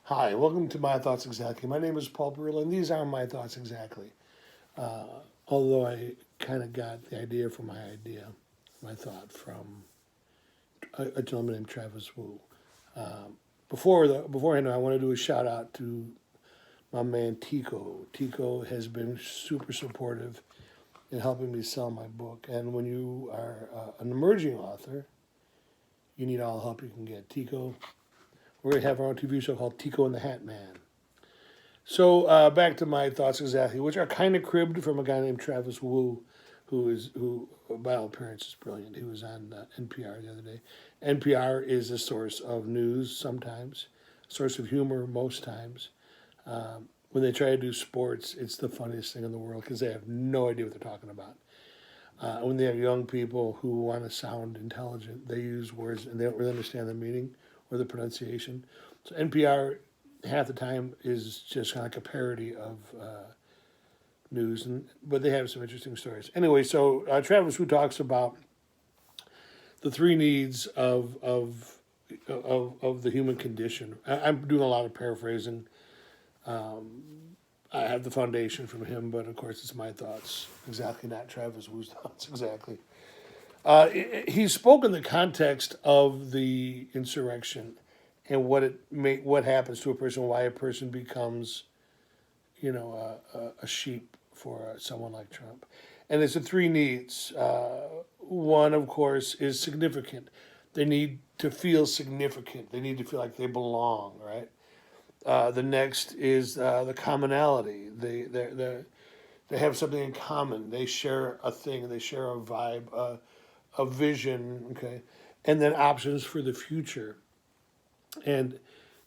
Hi, welcome to My Thoughts Exactly. My name is Paul Barilla, and these are my thoughts exactly. Uh, Although I kind of got the idea for my thought from a gentleman named Travis Wu. Beforehand, I want to do a shout out to my man Tico. Tico has been super supportive in helping me sell my book. And when you are an emerging author, you need all the help you can get. Tico, we're going to have our own TV show called Tico and the Hat Man. So back to my thoughts exactly, which are kind of cribbed from a guy named Travis Wu, who by all appearance is brilliant. He was on NPR the other day. NPR is a source of news sometimes, a source of humor most times. When they try to do sports, it's the funniest thing in the world because they have no idea what they're talking about. When they have young people who want to sound intelligent, they use words and they don't really understand the meaning or the pronunciation. So NPR half the time is just kind of like a parody of news, but they have some interesting stories. Anyway, so Travis, who talks about the three needs of the human condition. I'm doing a lot of paraphrasing. I have the foundation from him, but of course it's my thoughts exactly, not Travis Wu's thoughts exactly. He spoke in the context of the insurrection and what happens to a person, why a person becomes, a sheep for someone like Trump. And it's the three needs. One, of course, is significant. They need to feel significant. They need to feel like they belong, right? The next is the commonality. They have something in common. They share a thing. They share a vibe, a vision. Okay, and then options for the future. And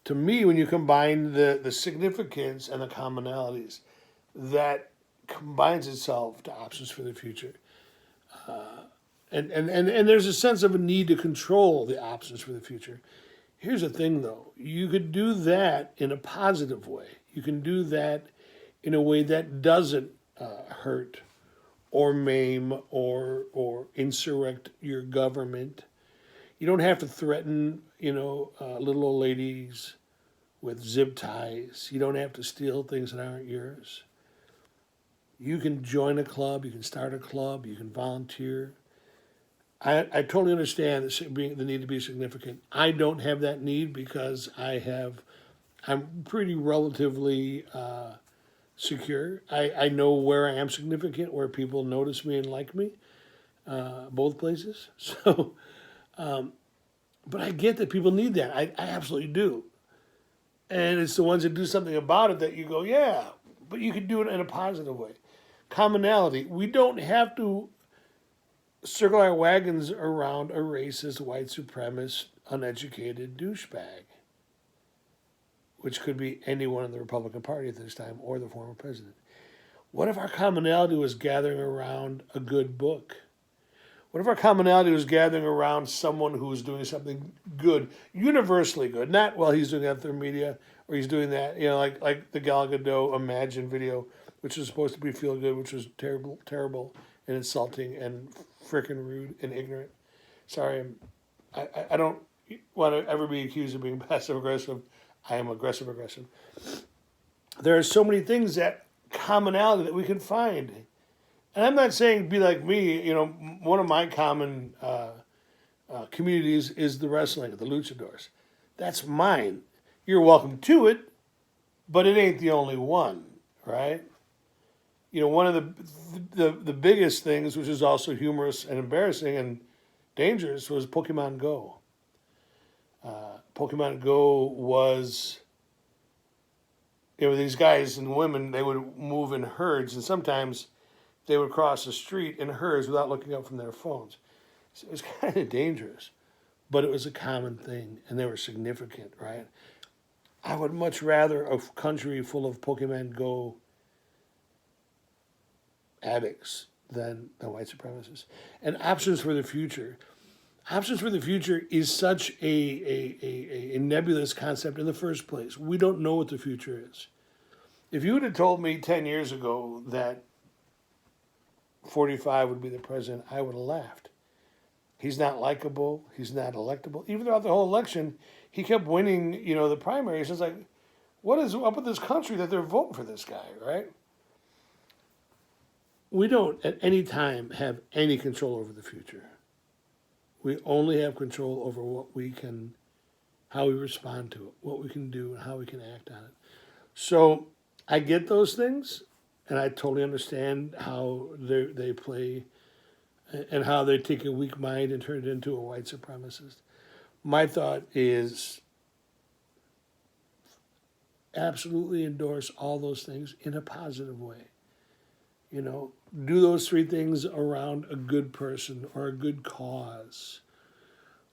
to me, when you combine the significance and the commonalities, that combines itself to options for the future. And there's a sense of a need to control the options for the future. Here's the thing, though. You could do that in a positive way. You can do that in a way that doesn't hurt or maim or insurrect your government. You don't have to threaten, little old ladies with zip ties. You don't have to steal things that aren't yours. You can join a club. You can start a club. You can volunteer. I totally understand the need to be significant. I don't have that need because I'm pretty relatively secure. I know where I am significant, where people notice me and like me, both places. So, but I get that people need that. I absolutely do. And it's the ones that do something about it that you go, yeah, but you can do it in a positive way. Commonality. We don't have to circle our wagons around a racist, white supremacist, uneducated douchebag, which could be anyone in the Republican Party at this time or the former president. What if our commonality was gathering around a good book? What if our commonality was gathering around someone who was doing something good, universally good? Not, well, he's doing that through media or he's doing that, like the Gal Gadot Imagine video, which was supposed to be feel good, which was terrible and insulting and freaking rude and ignorant. Sorry, I don't want to ever be accused of being passive aggressive. I am aggressive. There are so many things that commonality that we can find. And I'm not saying be like me. One of my common communities is the wrestling, the luchadors. That's mine. You're welcome to it, but it ain't the only one, right? One of the biggest things, which is also humorous and embarrassing and dangerous, was Pokemon Go. Pokemon Go was, these guys and women, they would move in herds, and sometimes they would cross the street in herds without looking up from their phones. So it was kind of dangerous, but it was a common thing, and they were significant, right? I would much rather a country full of Pokemon Go addicts than white supremacists. And options for the future. Options for the future is such a nebulous concept in the first place. We don't know what the future is. If you would have told me 10 years ago that 45 would be the president, I would have laughed. He's not likable. He's not electable. Even throughout the whole election, he kept winning, the primaries. It's like, What is up with this country that they're voting for this guy, right? We don't at any time have any control over the future. We only have control over what we can, how we respond to it, what we can do, and how we can act on it. So I get those things, and I totally understand how they play and how they take a weak mind and turn it into a white supremacist. My thought is absolutely endorse all those things in a positive way. You know, do those three things around a good person or a good cause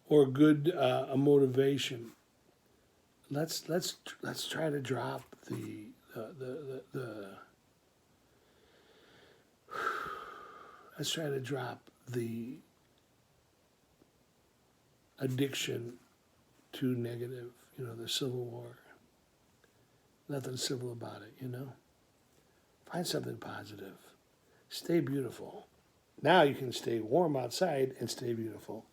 or good a motivation. Let's try to drop the let's try to drop the addiction to negative. You know, the Civil War. Nothing civil about it. You know, find something positive. Stay beautiful. Now you can stay warm outside and stay beautiful.